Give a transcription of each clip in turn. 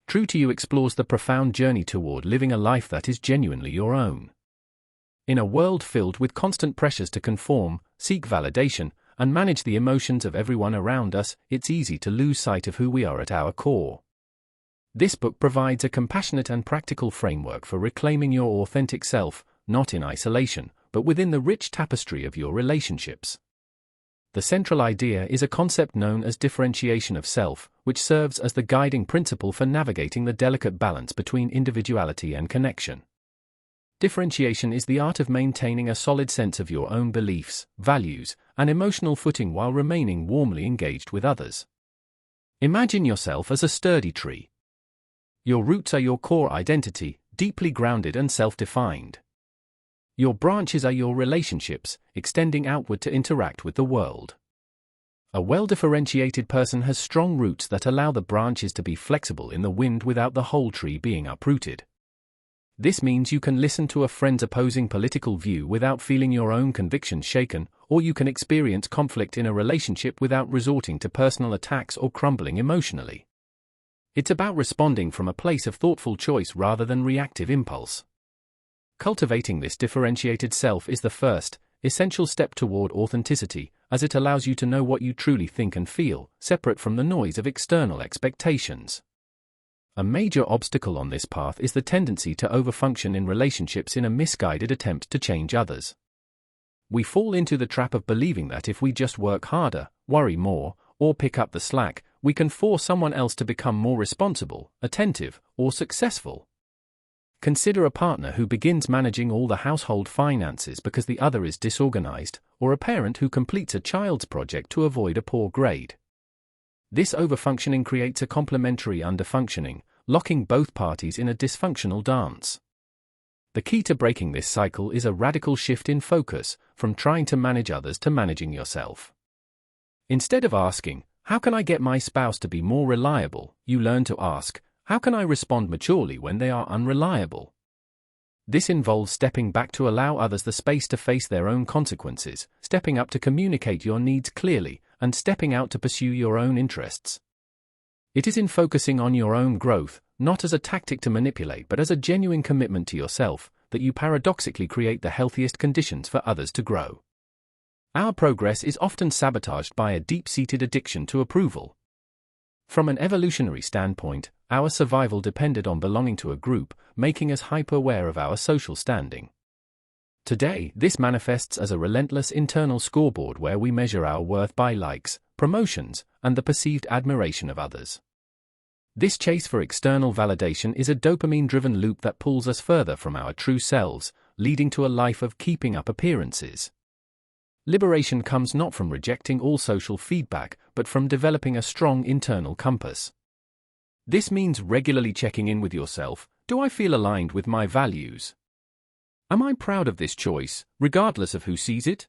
True to You explores the profound journey toward living a life that is genuinely your own. In a world filled with constant pressures to conform, seek validation, and manage the emotions of everyone around us, it's easy to lose sight of who we are at our core. This book provides a compassionate and practical framework for reclaiming your authentic self, not in isolation, but within the rich tapestry of your relationships. The central idea is a concept known as differentiation of self, which serves as the guiding principle for navigating the delicate balance between individuality and connection. Differentiation is the art of maintaining a solid sense of your own beliefs, values, and emotional footing while remaining warmly engaged with others. Imagine yourself as a sturdy tree. Your roots are your core identity, deeply grounded and self-defined. Your branches are your relationships, extending outward to interact with the world. A well-differentiated person has strong roots that allow the branches to be flexible in the wind without the whole tree being uprooted. This means you can listen to a friend's opposing political view without feeling your own convictions shaken, or you can experience conflict in a relationship without resorting to personal attacks or crumbling emotionally. It's about responding from a place of thoughtful choice rather than reactive impulse. Cultivating this differentiated self is the first, essential step toward authenticity, as it allows you to know what you truly think and feel, separate from the noise of external expectations. A major obstacle on this path is the tendency to overfunction in relationships in a misguided attempt to change others. We fall into the trap of believing that if we just work harder, worry more, or pick up the slack, we can force someone else to become more responsible, attentive, or successful. Consider a partner who begins managing all the household finances because the other is disorganized, or a parent who completes a child's project to avoid a poor grade. This overfunctioning creates a complementary underfunctioning, locking both parties in a dysfunctional dance. The key to breaking this cycle is a radical shift in focus, from trying to manage others to managing yourself. Instead of asking, "How can I get my spouse to be more reliable?" you learn to ask, "How can I respond maturely when they are unreliable?" This involves stepping back to allow others the space to face their own consequences, stepping up to communicate your needs clearly, and stepping out to pursue your own interests. It is in focusing on your own growth, not as a tactic to manipulate but as a genuine commitment to yourself, that you paradoxically create the healthiest conditions for others to grow. Our progress is often sabotaged by a deep-seated addiction to approval. From an evolutionary standpoint, our survival depended on belonging to a group, making us hyper-aware of our social standing. Today, this manifests as a relentless internal scoreboard where we measure our worth by likes, promotions, and the perceived admiration of others. This chase for external validation is a dopamine-driven loop that pulls us further from our true selves, leading to a life of keeping up appearances. Liberation comes not from rejecting all social feedback, but from developing a strong internal compass. This means regularly checking in with yourself. Do I feel aligned with my values? Am I proud of this choice, regardless of who sees it?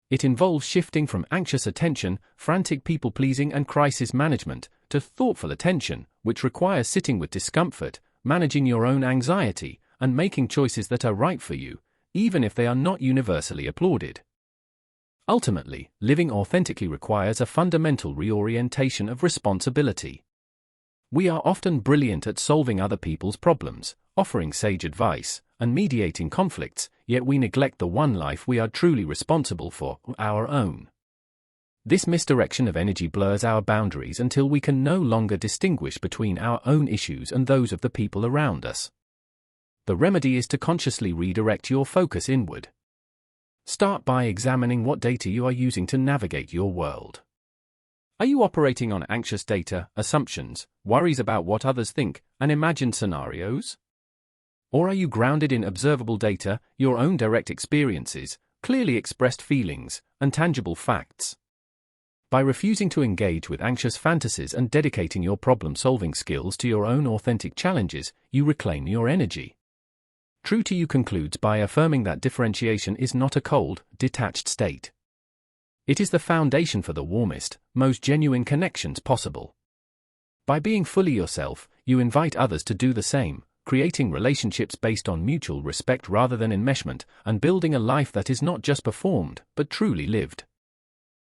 It involves shifting from anxious attention, frantic people-pleasing and crisis management, to thoughtful attention, which requires sitting with discomfort, managing your own anxiety, and making choices that are right for you, even if they are not universally applauded. Ultimately, living authentically requires a fundamental reorientation of responsibility. We are often brilliant at solving other people's problems, offering sage advice, and mediating conflicts, yet we neglect the one life we are truly responsible for, our own. This misdirection of energy blurs our boundaries until we can no longer distinguish between our own issues and those of the people around us. The remedy is to consciously redirect your focus inward. Start by examining what data you are using to navigate your world. Are you operating on anxious data, assumptions, worries about what others think, and imagined scenarios? Or are you grounded in observable data, your own direct experiences, clearly expressed feelings, and tangible facts? By refusing to engage with anxious fantasies and dedicating your problem-solving skills to your own authentic challenges, you reclaim your energy. True to You concludes by affirming that differentiation is not a cold, detached state. It is the foundation for the warmest, most genuine connections possible. By being fully yourself, you invite others to do the same, creating relationships based on mutual respect rather than enmeshment, and building a life that is not just performed, but truly lived.